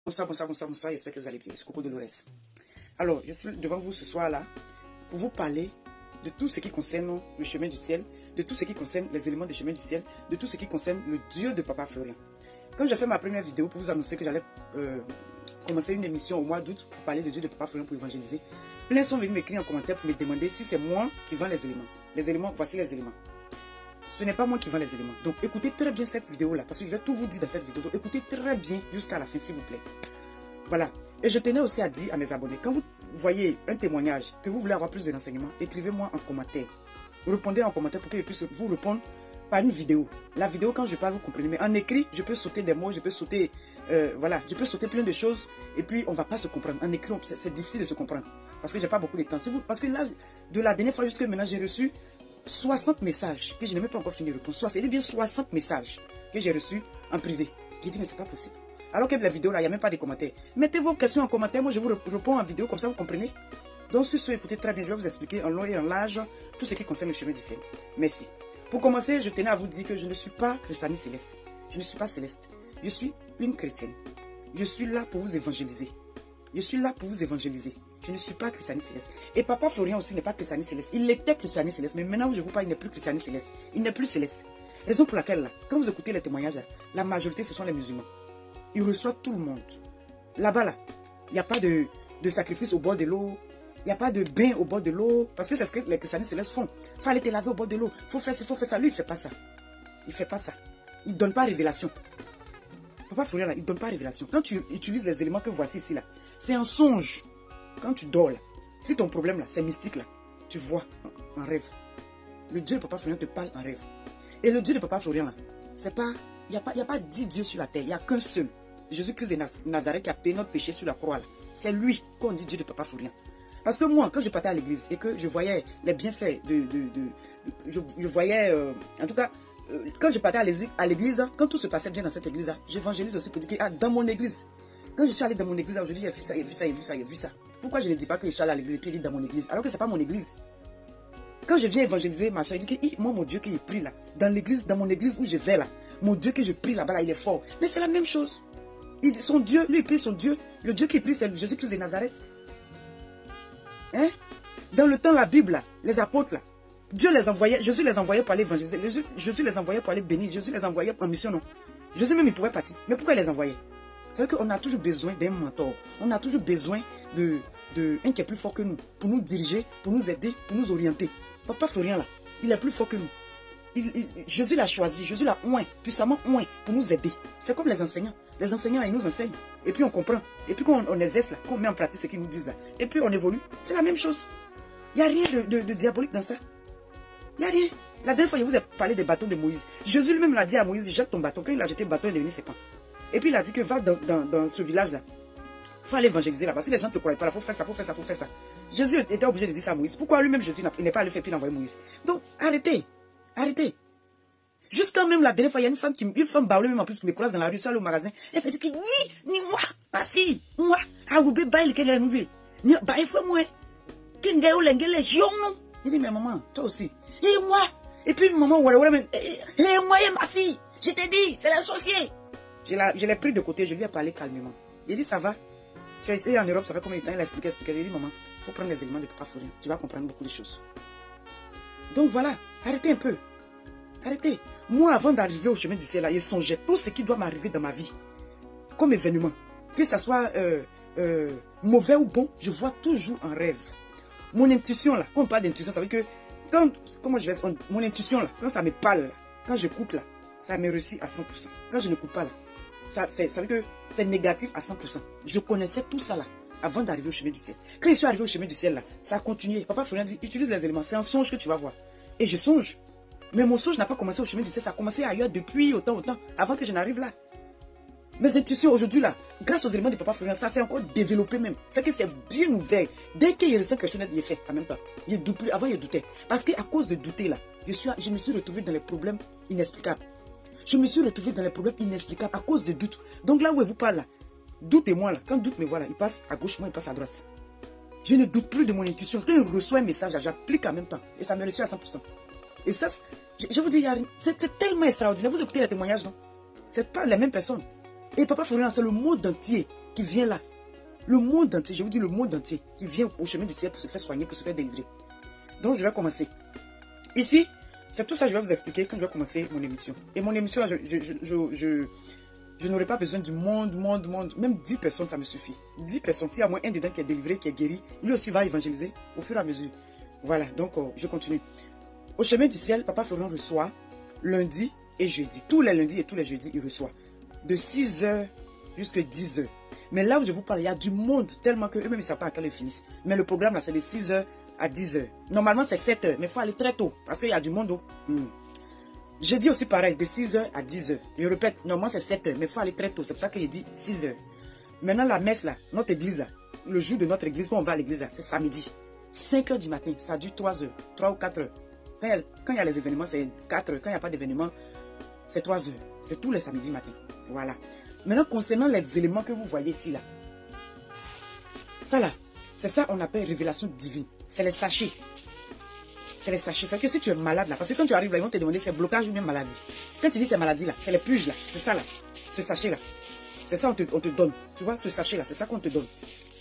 Bonsoir, bonsoir, bonsoir, bonsoir, j'espère que vous allez bien. C'est Coco Dolores. Alors, je suis devant vous ce soir-là pour vous parler de tout ce qui concerne le chemin du ciel, de tout ce qui concerne les éléments du chemin du ciel, de tout ce qui concerne le Dieu de Papa Florian. Quand j'ai fait ma première vidéo pour vous annoncer que j'allais commencer une émission au mois d'août pour parler du Dieu de Papa Florian pour évangéliser, plein sont venus m'écrire en commentaire pour me demander si c'est moi qui vends les éléments. Les éléments, voici les éléments. Ce n'est pas moi qui vends les éléments. Donc écoutez très bien cette vidéo-là, parce que je vais tout vous dire dans cette vidéo. Donc écoutez très bien jusqu'à la fin, s'il vous plaît. Voilà. Et je tenais aussi à dire à mes abonnés, quand vous voyez un témoignage, que vous voulez avoir plus de renseignements, écrivez-moi en commentaire. Répondez en commentaire pour que je puisse vous répondre par une vidéo. La vidéo, quand je parle, vous comprenez. Mais en écrit, je peux sauter des mots, je peux sauter, voilà, je peux sauter plein de choses. Et puis, on ne va pas se comprendre. En écrit, c'est difficile de se comprendre. Parce que j'ai pas beaucoup de temps. Parce que là, de la dernière fois jusqu'à maintenant, j'ai reçu 60 messages que je n'ai même pas encore fini de répondre. C'est bien 60 messages que j'ai reçus en privé. J'ai dit, mais c'est pas possible. Alors que la vidéo là, il n'y a même pas de commentaires. Mettez vos questions en commentaire, moi je vous réponds en vidéo, comme ça vous comprenez. Donc sur ce, écoutez très bien, je vais vous expliquer en long et en large tout ce qui concerne le chemin du ciel. Merci. Pour commencer, je tenais à vous dire que je ne suis pas Christiani Céleste. Je ne suis pas céleste. Je suis une chrétienne. Je suis là pour vous évangéliser. Je suis là pour vous évangéliser. Je ne suis pas Christiani Céleste. Et Papa Florian aussi n'est pas Christiani Céleste. Il était Christiani Céleste, mais maintenant où je vous parle, il n'est plus Christiani Céleste. Il n'est plus céleste. Raison pour laquelle, là, quand vous écoutez les témoignages, là, la majorité, ce sont les musulmans. Ils reçoivent tout le monde. Là-bas, là, il n'y a pas de sacrifice au bord de l'eau. Il n'y a pas de bain au bord de l'eau. Parce que c'est ce que les Christianistes célestes font. Il fallait te laver au bord de l'eau. Il faut faire ça, il faut faire ça. Lui, il ne fait pas ça. Il ne fait pas ça. Il ne donne pas révélation. Papa Florian, là, il ne donne pas révélation. Quand tu utilises les éléments que voici ici, là, c'est un songe. Quand tu dors, là, si ton problème, là, c'est mystique, là, tu vois en rêve. Le Dieu de Papa Florian te parle en rêve. Et le Dieu de Papa Florian, là, c'est pas... Il n'y a pas 10 dieux sur la terre. Il n'y a qu'un seul. Jésus-Christ de Nazareth qui a payé notre péché sur la croix. C'est lui qu'on dit Dieu de Papa Florian. Parce que moi, quand je partais à l'église et que je voyais les bienfaits je voyais, en tout cas, quand je partais à l'église, quand tout se passait bien dans cette église-là, j'évangélise aussi pour dire que dans mon église, quand je suis allé dans mon église, je dis, j'ai vu ça, j'ai vu ça, j'ai vu ça, j'ai vu ça. Pourquoi je ne dis pas que je suis allé à l'église et puis il dit dans mon église, alors que ce n'est pas mon église? Quand je viens évangéliser, ma soeur, il dit que moi, mon Dieu qui est pris là, dans l'église, dans mon église où je vais là, mon Dieu que je prie là-bas, là, il est fort. Mais c'est la même chose. Il dit son Dieu, lui, il prie son Dieu. Le Dieu qui prie, c'est Jésus-Christ de Nazareth. Hein? Dans le temps, la Bible, là, les apôtres, là, Dieu les envoyait, Jésus les envoyait pour aller évangéliser. Jésus les envoyait pour aller bénir. Jésus les envoyait en mission, non? Jésus même, il pouvait partir. Mais pourquoi il les envoyait? C'est vrai qu'on a toujours besoin d'un mentor. On a toujours besoin un qui est plus fort que nous. Pour nous diriger, pour nous aider, pour nous orienter. Papa Florian, là, il est plus fort que nous. Jésus l'a choisi, Jésus l'a oint, puissamment oint pour nous aider. C'est comme les enseignants. Les enseignants, ils nous enseignent. Et puis on comprend. Et puis quand on exerce là, qu'on met en pratique ce qu'ils nous disent là. Et puis on évolue. C'est la même chose. Il n'y a rien de diabolique dans ça. Il n'y a rien. La dernière fois, je vous ai parlé des bâtons de Moïse. Jésus lui-même l'a dit à Moïse, jette ton bâton. Quand il a jeté le bâton, il est devenu serpent. Et puis il a dit que va dans ce village-là. Il faut aller évangéliser là. Parce que les gens ne te croient pas là. Il faut faire ça, il faut faire ça, il faut faire ça. Jésus était obligé de dire ça à Moïse. Pourquoi lui-même Jésus n'est pas allé faire puis envoyer Moïse? Donc arrêtez. Arrêtez. Jusqu'à même la dernière fois, il y a une femme baoulée même en plus qui me croise dans la rue, sur le magasin. Elle me dit que ni moi, ma fille, moi, à Oubé Bail, qu'elle est nouvelle. Ni bah il faut moi. Qu'elle l'engelle jaune. Il dit mais maman, toi aussi. Et moi. Et puis maman voilà même. Et moi et ma fille. Je t'ai dit, c'est l'associé. Je l'ai pris de côté, je lui ai parlé calmement. Il dit ça va. Tu as essayé en Europe, ça fait combien de temps? Il a expliqué. Il dit maman, il faut prendre les éléments de Papa Florian. Tu vas comprendre beaucoup de choses. Donc voilà, arrêtez un peu. Arrêtez. Moi, avant d'arriver au chemin du ciel, là, je songeais tout ce qui doit m'arriver dans ma vie. Comme événement. Que ce soit mauvais ou bon, je vois toujours un rêve. Mon intuition, là, quand on parle d'intuition, ça veut dire que mon intuition, là, quand ça me parle, là, quand j'écoute, là, ça me réussit à 100%. Quand je n'écoute pas, là, ça veut dire que c'est négatif à 100%. Je connaissais tout ça, là, avant d'arriver au chemin du ciel. Quand je suis arrivé au chemin du ciel, là, ça a continué. Papa Florian dit, utilise les éléments. C'est un songe que tu vas voir. Et je songe. Mais mon songe n'a pas commencé au chemin du ciel, ça a commencé ailleurs depuis autant, avant que je n'arrive là. Mes intuitions aujourd'hui là, grâce aux éléments de Papa Florian, ça s'est encore développé même. C'est que c'est bien ouvert. Dès qu'il ressent quelque chose, il est fait en même temps. Avant, il doutait. Parce qu'à cause de douter là, je me suis retrouvé dans les problèmes inexplicables. Je me suis retrouvé dans les problèmes inexplicables à cause de doute. Donc là où je vous parle là, doute et moi là, quand doute me voit là, il passe à gauche, moi il passe à droite. Je ne doute plus de mon intuition. Quand je reçois un message, j'applique en même temps. Et ça me réussit à 100%. Et ça, je vous dis, c'est tellement extraordinaire. Vous écoutez les témoignages, non? C'est pas les mêmes personnes. Et Papa Florian, c'est le monde entier qui vient là. Le monde entier, je vous dis le monde entier, qui vient au chemin du ciel pour se faire soigner, pour se faire délivrer. Donc, je vais commencer. Ici, c'est tout ça que je vais vous expliquer quand je vais commencer mon émission. Et mon émission, là, je n'aurai pas besoin du monde. Même 10 personnes, ça me suffit. 10 personnes, s'il y a moins un dedans qui est délivré, qui est guéri, lui aussi va évangéliser au fur et à mesure. Voilà, donc je continue. Au chemin du ciel, Papa Florent reçoit lundi et jeudi. Tous les lundis et tous les jeudis, il reçoit. De 6 h jusqu'à 10 h. Mais là où je vous parle, il y a du monde, tellement qu'eux-mêmes, ils ne savent pas à quelle heure ils finissent. Mais le programme, là, c'est de 6 h à 10 h. Normalement, c'est 7 h, mais il faut aller très tôt, parce qu'il y a du monde. Jeudi aussi pareil, de 6 h à 10 h. Je répète, normalement, c'est 7 h, mais il faut aller très tôt. C'est pour ça qu'il dit 6 h. Maintenant, la messe, là, notre église, là, le jour de notre église, quand on va à l'église, là, c'est samedi. 5 h du matin, ça dure 3 h, 3 ou 4 h. Quand il y a les événements, c'est 4 h. Quand il n'y a pas d'événement, c'est 3 h. C'est tous les samedis matin. Voilà. Maintenant, concernant les éléments que vous voyez ici, là. Ça, là, c'est ça qu'on appelle révélation divine. C'est les sachets. C'est les sachets. C'est que si tu es malade, là, parce que quand tu arrives là, ils vont te demander c'est blocage ou bien maladie. Quand tu dis c'est maladie, là, c'est les puges, là. C'est ça, là. Ce sachet-là. C'est ça, on te donne. Tu vois, ce sachet-là, c'est ça qu'on te donne.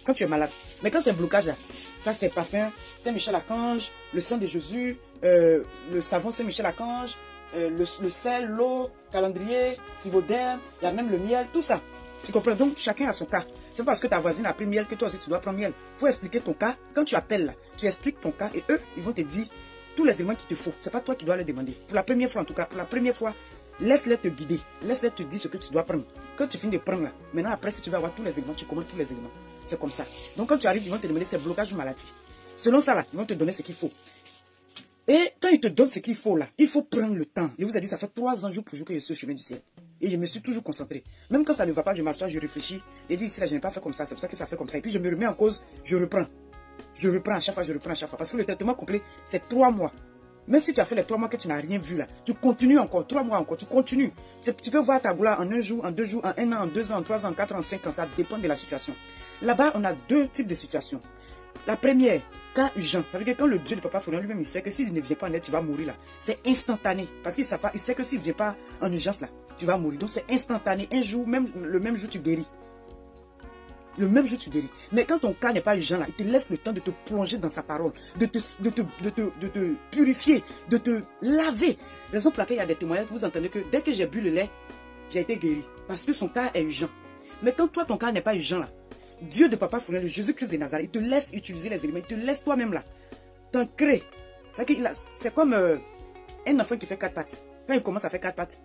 Quand tu es malade. Mais quand c'est un blocage, là, ça, c'est parfum, Saint-Michel-Archange, le sang de Jésus, le savon Saint-Michel-Archange, le sel, l'eau, calendrier, sivoderme, il y a même le miel, tout ça. Tu comprends? Donc, chacun a son cas. C'est pas parce que ta voisine a pris miel que toi aussi tu dois prendre miel. Il faut expliquer ton cas. Quand tu appelles là, tu expliques ton cas et eux, ils vont te dire tous les éléments qu'il te faut. C'est pas toi qui dois leur demander. Pour la première fois en tout cas, pour la première fois, laisse-les te guider. Laisse-les te dire ce que tu dois prendre. Quand tu finis de prendre là, maintenant après si tu veux avoir tous les éléments, tu commandes tous les éléments. C'est comme ça. Donc quand tu arrives, ils vont te demander c'est blocage ou maladie. Selon ça là, ils vont te donner ce qu'il faut. Et quand ils te donnent ce qu'il faut là, il faut prendre le temps. Je vous ai dit, ça fait 3 ans jour pour jour que je suis au chemin du ciel. Et je me suis toujours concentré. Même quand ça ne va pas, je m'assois, je réfléchis. Et dis ici là, je n'ai pas fait comme ça. C'est pour ça que ça fait comme ça. Et puis je me remets en cause, je reprends. Je reprends à chaque fois, je reprends à chaque fois. Parce que le traitement complet, c'est 3 mois. Même si tu as fait les 3 mois que tu n'as rien vu là, tu continues encore, 3 mois encore, tu continues. Tu peux voir ta gloire en 1 jour, en 2 jours, en 1 an, en 2 ans, en 3 ans, en 4 ans, en 5 ans. Ça dépend de la situation. Là-bas, on a 2 types de situations. La première, cas urgent. Ça veut dire que quand le Dieu de Papa Florent lui-même, il sait que s'il ne vient pas en aide, tu vas mourir là. C'est instantané. Parce qu'il sait que s'il ne vient pas en urgence là, tu vas mourir. Donc c'est instantané. Un jour, même le même jour, tu guéris. Le même jour, tu guéris. Mais quand ton cas n'est pas urgent là, il te laisse le temps de te plonger dans sa parole, de te purifier, de te laver. Raison pour laquelle il y a des témoignages, vous entendez que dès que j'ai bu le lait, j'ai été guéri. Parce que son cas est urgent. Mais quand toi, ton cas n'est pas urgent là, Dieu de Papa Florent, le Jésus-Christ de Nazareth, il te laisse utiliser les éléments, il te laisse toi-même là. T'en crées. C'est comme un enfant qui fait 4 pattes. Quand il commence à faire 4 pattes,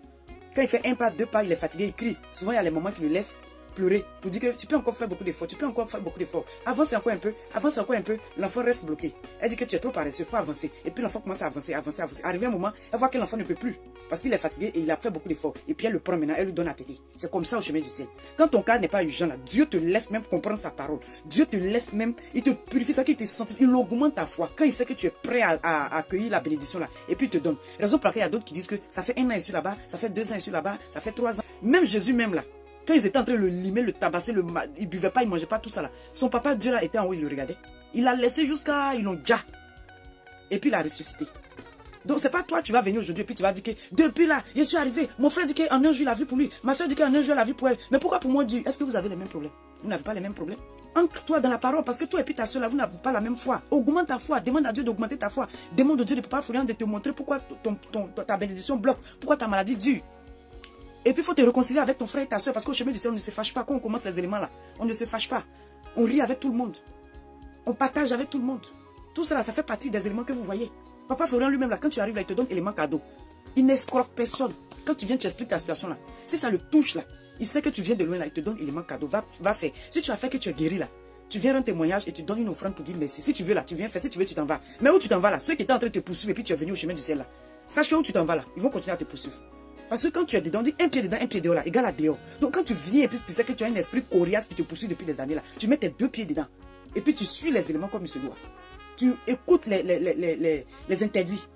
quand il fait 1 pas, 2 pas, il est fatigué, il crie. Souvent, il y a les moments qui le laissent pleurer pour dire que tu peux encore faire beaucoup d'efforts, tu peux encore faire beaucoup d'efforts. Avance encore un peu, l'enfant reste bloqué. Elle dit que tu es trop paresseux, il faut avancer. Et puis l'enfant commence à avancer. Arrivé un moment, elle voit que l'enfant ne peut plus parce qu'il est fatigué et il a fait beaucoup d'efforts. Et puis elle le prend maintenant, elle lui donne à téter. C'est comme ça au chemin du ciel. Quand ton cas n'est pas urgent là, Dieu te laisse même comprendre sa parole. Dieu te laisse même, il te purifie, ça qu'il te sentit, il augmente ta foi. Quand il sait que tu es prêt à accueillir la bénédiction là, et puis il te donne. Raison pour laquelle il y a d'autres qui disent que ça fait 1 an ici là-bas, ça fait 2 ans ici là-bas, ça fait 3 ans. Même Jésus même là. Quand ils étaient en train de le limer, le tabasser, ils ne buvaient pas, ils ne mangeaient pas tout ça là. Son papa Dieu là était en haut, il le regardait. Il l'a laissé jusqu'à ils l'ont déjà. Et puis il a ressuscité. Donc c'est pas toi, tu vas venir aujourd'hui et puis tu vas dire que depuis là, je suis arrivé. Mon frère dit qu'en un jour il a vu pour lui. Ma soeur dit qu'en un jour elle a vu pour elle. Mais pourquoi pour moi Dieu? Est-ce que vous avez les mêmes problèmes? Vous n'avez pas les mêmes problèmes? Ancre-toi dans la parole parce que toi et puis ta soeur là, vous n'avez pas la même foi. Augmente ta foi. Demande à Dieu d'augmenter ta foi. Demande au Dieu de Papa Florent de te montrer pourquoi ta bénédiction bloque. Pourquoi ta maladie dure. Et puis il faut te réconcilier avec ton frère et ta soeur parce qu'au chemin du ciel, on ne se fâche pas. Quand on commence les éléments là, on ne se fâche pas. On rit avec tout le monde. On partage avec tout le monde. Tout cela, ça fait partie des éléments que vous voyez. Papa Florent lui-même là, quand tu arrives là, il te donne éléments cadeaux. Il n'escroque personne. Quand tu viens, tu expliques ta situation là. Si ça le touche là, il sait que tu viens de loin là, il te donne éléments cadeaux. Va faire. Si tu as fait que tu es guéri là, tu viens rendre témoignage et tu donnes une offrande pour dire merci. Si tu veux là, tu viens faire. Si tu veux, tu t'en vas. Mais où tu t'en vas là? Ceux qui étaient en train de te poursuivre et puis tu es venu au chemin du ciel là. Sache que où tu t'en vas là, ils vont continuer à te poursuivre. Parce que quand tu es dedans, on dit un pied dedans, un pied dehors là, égal à dehors. Donc quand tu viens et puis tu sais que tu as un esprit coriace qui te poursuit depuis des années là, tu mets tes 2 pieds dedans. Et puis tu suis les éléments comme il se doit. Tu écoutes les interdits.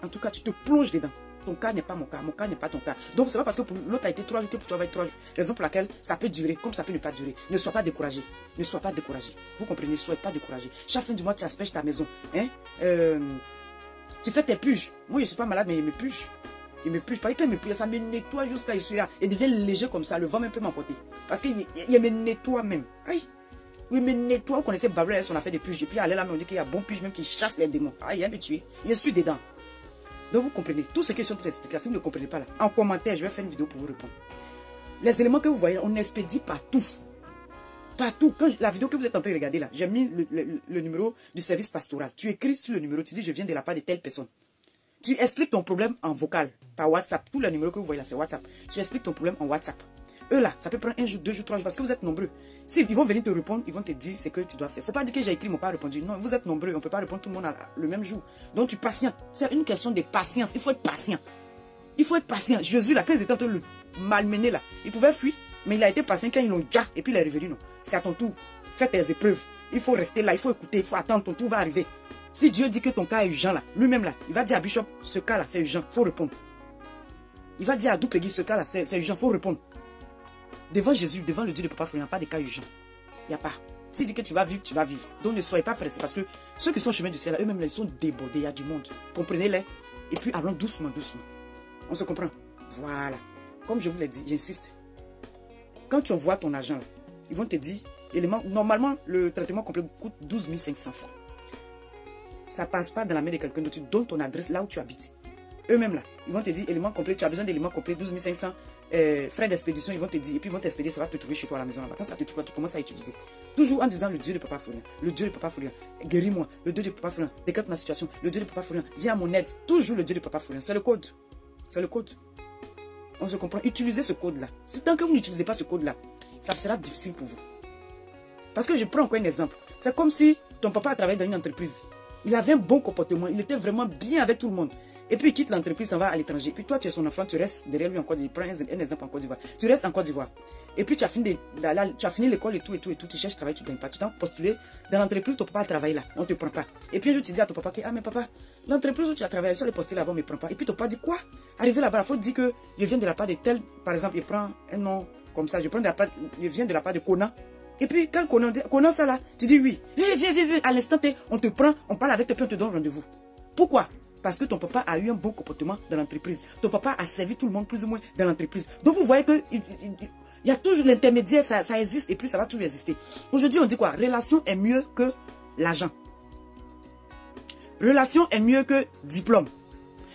En tout cas, tu te plonges dedans. Ton cas n'est pas mon cas n'est pas ton cas. Donc c'est pas parce que pour l'autre a été 3 jours que pour toi va être 3 jours. Raison pour laquelle ça peut durer comme ça peut ne pas durer. Ne sois pas découragé. Ne sois pas découragé. Vous comprenez, ne soyez pas découragé. Chaque fin du mois, tu asperges ta maison. Hein? Tu fais tes puges. Moi, je ne suis pas malade, mais je me puge. Il me purge. Quand il me purge, ça me nettoie jusqu'à je suis là. Et devient léger comme ça. Le vent même peut m'emporter. Parce qu'il me nettoie même. Aïe. Oui, mais nettoie. Vous connaissez Babel, on a fait des purges. Et puis, aller là, on dit qu'il y a bon purge même qui chasse les démons. Aïe, il a me tué. Je suis dedans. Donc, vous comprenez. Tout ce qui est sur votre explication, vous ne comprenez pas là. En commentaire, je vais faire une vidéo pour vous répondre. Les éléments que vous voyez, on expédie partout. Partout. Quand la vidéo que vous êtes en train de regarder là, j'ai mis le numéro du service pastoral. Tu écris sur le numéro, tu dis je viens de la part de telle personne. Tu expliques ton problème en vocal, par WhatsApp. Tous les numéros que vous voyez là, c'est WhatsApp. Tu expliques ton problème en WhatsApp. Eux là, ça peut prendre 1 jour, 2 jours, 3 jours, parce que vous êtes nombreux. Si ils vont venir te répondre, ils vont te dire ce que tu dois faire. Faut pas dire que j'ai écrit, ils m'ont pas répondu. Non, vous êtes nombreux, on peut pas répondre tout le monde le même jour. Donc tu patientes. C'est une question de patience. Il faut être patient. Il faut être patient. Jésus là, quand ils étaient en train de le malmener là, il pouvait fuir, mais il a été patient quand ils l'ont déjà, et puis il est revenu. Non, c'est à ton tour. Fais tes épreuves. Il faut rester là, il faut écouter, il faut attendre, ton tour va arriver. Si Dieu dit que ton cas est urgent là, lui-même là, il va dire à Bishop, ce cas là, c'est urgent, il faut répondre. Il va dire à Doupegui, ce cas là, c'est urgent, il faut répondre. Devant Jésus, devant le Dieu de Papa Florian, il n'y a pas de cas urgents. Il n'y a pas. S'il dit que tu vas vivre, tu vas vivre. Donc ne soyez pas pressés parce que ceux qui sont au chemin du ciel, eux-mêmes, ils sont débordés, il y a du monde. Comprenez-les. Et puis allons doucement, doucement. On se comprend. Voilà. Comme je vous l'ai dit, j'insiste. Quand tu envoies ton argent, ils vont te dire, normalement, le traitement complet coûte 12 500 francs. Ça ne passe pas dans la main de quelqu'un d'autre. Tu donnes ton adresse là où tu habites. Eux-mêmes là, ils vont te dire, élément complet, tu as besoin d'éléments complets, 12 500 frais d'expédition, ils vont te dire, et puis ils vont t'expédier, ça va te trouver chez toi à la maison là-bas. Quand ça te trouve, tu commences à utiliser. Toujours en disant le Dieu de Papa Florian, le Dieu de Papa Florian, guéris-moi, le Dieu de Papa Florian, décante ma situation, le Dieu de Papa Florian, viens à mon aide. Toujours le Dieu de Papa Florian, c'est le code. C'est le code. On se comprend. Utilisez ce code-là. Tant que vous n'utilisez pas ce code-là, ça sera difficile pour vous. Parce que je prends encore un exemple. C'est comme si ton papa a travaillé dans une entreprise. Il avait un bon comportement. Il était vraiment bien avec tout le monde. Et puis il quitte l'entreprise, s'en va à l'étranger. Puis toi, tu es son enfant, tu restes derrière lui en Côte d'Ivoire. Prends un exemple en Côte d'Ivoire. Tu restes en Côte d'Ivoire. Et puis tu as fini l'école et tout. Tu cherches travail, tu ne gagnes pas. Tu t'es postulé dans l'entreprise, ton papa a travaillé là. On ne te prend pas. Et puis un jour, tu dis à ton papa que, ah mais papa, l'entreprise où tu as travaillé, sur les postulés là-bas, on ne me prend pas. Et puis ton papa dit quoi? Arrivé là-bas, il faut dire que je viens de la part de tel, par exemple, il prend un nom comme ça. Je viens de la part de Conan. Et puis quand Conan dit, Conan ça là, tu dis oui. Viens. À l'instant, on te prend, on parle avec toi, puis on te donne rendez-vous. Pourquoi? Parce que ton papa a eu un bon comportement dans l'entreprise. Ton papa a servi tout le monde plus ou moins dans l'entreprise. Donc vous voyez que il y a toujours l'intermédiaire, ça existe et puis ça va toujours exister. Aujourd'hui, on dit quoi? Relation est mieux que l'argent. Relation est mieux que diplôme.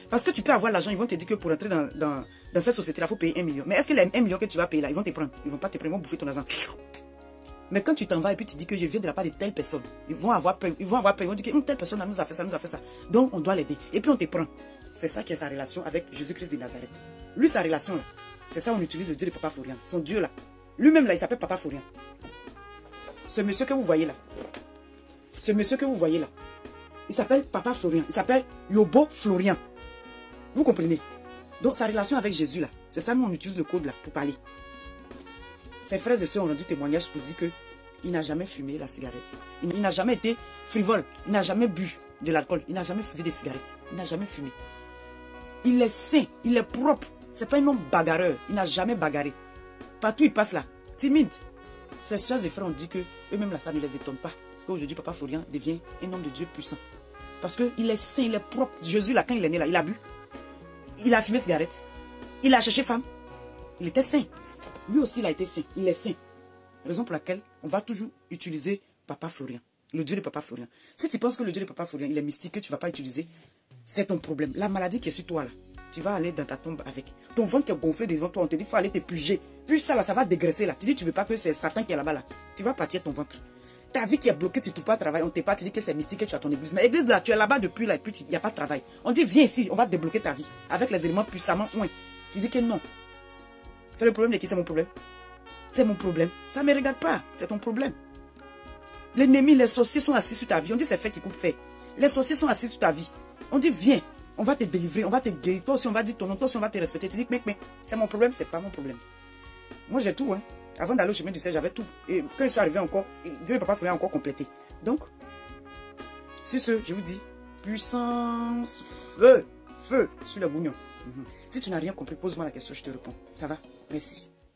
Parce que tu peux avoir l'argent, ils vont te dire que pour entrer dans cette société-là, il faut payer 1 million. Mais est-ce que les 1 million que tu vas payer là, ils vont te prendre? Ils ne vont pas te prendre, ils vont bouffer ton argent. Mais quand tu t'en vas et puis tu dis que je viens de la part de telle personne, ils vont avoir peur, ils vont dire que telle personne nous a fait ça, donc on doit l'aider. Et puis on te prend. C'est ça qui est sa relation avec Jésus-Christ de Nazareth. Lui, sa relation là, c'est ça on utilise le Dieu de Papa Florian. Son Dieu là. Lui-même là, il s'appelle Papa Florian. Ce monsieur que vous voyez là, il s'appelle Papa Florian. Il s'appelle Yobo Florian. Vous comprenez? Donc sa relation avec Jésus là, c'est ça nous on utilise le code là pour parler. Ses frères et sœurs ont rendu témoignage pour dire qu'il n'a jamais fumé la cigarette. Il n'a jamais été frivole. Il n'a jamais bu de l'alcool. Il n'a jamais fumé des cigarettes. Il n'a jamais fumé. Il est sain. Il est propre. Ce n'est pas un homme bagarreur. Il n'a jamais bagarré. Partout il passe là, timide. Ses soeurs et frères ont dit que eux-mêmes là, ça ne les étonne pas. Qu'aujourd'hui, Papa Florian devient un homme de Dieu puissant. Parce qu'il est sain, il est propre. Jésus là, quand il est né là, il a bu. Il a fumé cigarette. Il a cherché femme. Il était sain. Lui aussi, il a été saint. Il est saint. Raison pour laquelle on va toujours utiliser Papa Florian. Le Dieu de Papa Florian. Si tu penses que le Dieu de Papa Florian, il est mystique, que tu ne vas pas utiliser, c'est ton problème. La maladie qui est sur toi, là, tu vas aller dans ta tombe avec. Ton ventre qui est gonflé devant toi, on te dit, il faut aller te purger. Puis ça, là, ça va dégraisser, là. Tu dis, tu ne veux pas que c'est Satan qui est là-bas, là. Tu vas partir ton ventre. Ta vie qui est bloquée, tu ne trouves pas de travail. On te parle, tu dis que c'est mystique, que tu as ton église. Mais l'église, là, tu es là-bas depuis, là, et puis il n'y a pas de travail. On dit, viens ici, on va débloquer ta vie. Avec les éléments puissamment oints. Tu dis que non. C'est le problème de qui? C'est mon problème. C'est mon problème. Ça ne me regarde pas. C'est ton problème. L'ennemi, les sorciers sont assis sur ta vie. On dit c'est fait qui coupe fait. Les sorciers sont assis sur ta vie. On dit viens, on va te délivrer, on va te guérir. Toi aussi, on va dire ton nom, toi aussi, on va te respecter. Tu dis mais c'est mon problème, c'est pas mon problème. Moi, j'ai tout. Hein. Avant d'aller au chemin du ciel, j'avais tout. Et quand je suis arrivé encore, Dieu et Papa Florian encore complété. Donc, sur ce, je vous dis, puissance, feu sur le bougnon. Si tu n'as rien compris, pose-moi la question, je te réponds. Ça va? Merci.